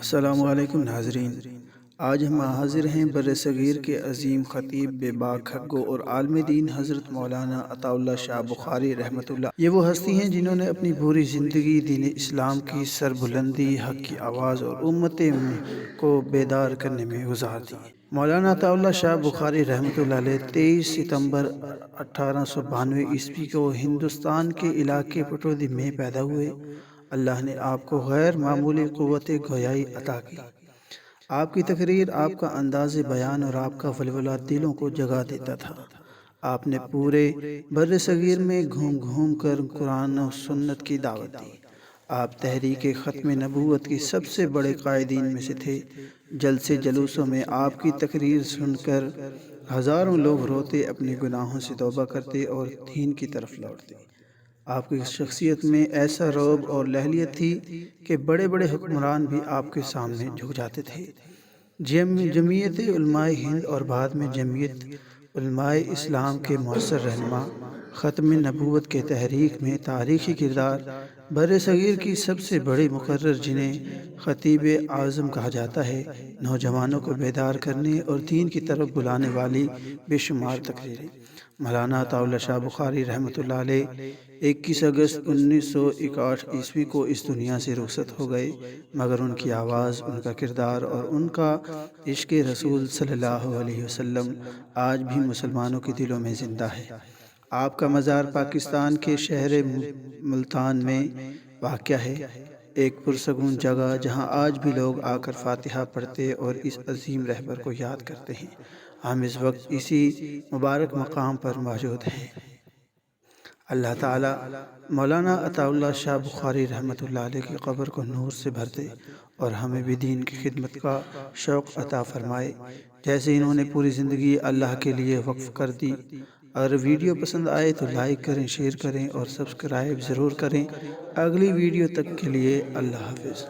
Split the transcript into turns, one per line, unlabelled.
السلام علیکم ناظرین، آج ہم حاضر ہیں بر صغیر کے عظیم خطیب بے باک حقگو اور عالم دین حضرت مولانا عطا اللہ شاہ بخاری رحمۃ اللہ۔ یہ وہ ہستی ہیں جنہوں نے اپنی پوری زندگی دین اسلام کی سربلندی، حق کی آواز اور امت کو بیدار کرنے میں گزار دی۔ مولانا عطا اللہ شاہ بخاری رحمۃ اللہ علیہ 23 ستمبر 1892 عیسوی کو ہندوستان کے علاقے پٹودی میں پیدا ہوئے۔ اللہ نے آپ کو غیر معمولی قوت گویائی عطا کی۔ آپ کی تقریر، آپ کا انداز بیان اور آپ کا ولولہ دلوں کو جگا دیتا تھا۔ آپ نے پورے بر صغیر میں گھوم گھوم کر قرآن و سنت کی دعوت دی۔ آپ تحریک ختم نبوت کی سب سے بڑے قائدین میں سے تھے۔ جلسے جلوسوں میں آپ کی تقریر سن کر ہزاروں لوگ روتے، اپنے گناہوں سے توبہ کرتے اور دین کی طرف لوٹتے۔ آپ کی شخصیت میں ایسا رعب اور لہلیت تھی کہ بڑے بڑے حکمران بھی آپ کے سامنے جھک جاتے تھے۔ جمعیت علماء ہند اور بعد میں جمعیت علماء اسلام کے مؤثر رہنما، ختم نبوت کے تحریک میں تاریخی کردار، بر صغیر کی سب سے بڑے مقرر جنہیں خطیب اعظم کہا جاتا ہے، نوجوانوں کو بیدار کرنے اور دین کی طرف بلانے والی بے شمار تقریریں۔ مولانا عطا اللہ شاہ بخاری رحمۃ اللہ علیہ 21 اگست 1961 عیسوی کو اس دنیا سے رخصت ہو گئے، مگر ان کی آواز، ان کا کردار اور ان کا عشق رسول صلی اللہ علیہ وسلم آج بھی مسلمانوں کے دلوں میں زندہ ہے۔ آپ کا مزار پاکستان کے شہر ملتان میں واقع ہے، ایک پرسکون جگہ جہاں آج بھی لوگ آ کر فاتحہ پڑھتے اور اس عظیم رہبر کو یاد کرتے ہیں۔ ہم اس وقت اسی مبارک مقام پر موجود ہیں۔ اللہ تعالیٰ مولانا عطا اللہ شاہ بخاری رحمۃ اللہ علیہ کی قبر کو نور سے بھر دے اور ہمیں بھی دین کی خدمت کا شوق عطا فرمائے جیسے انہوں نے پوری زندگی اللہ کے لیے وقف کر دی۔ اگر ویڈیو پسند آئے تو لائک کریں، شیئر کریں اور سبسکرائب ضرور کریں۔ اگلی ویڈیو تک کے لیے اللہ حافظ۔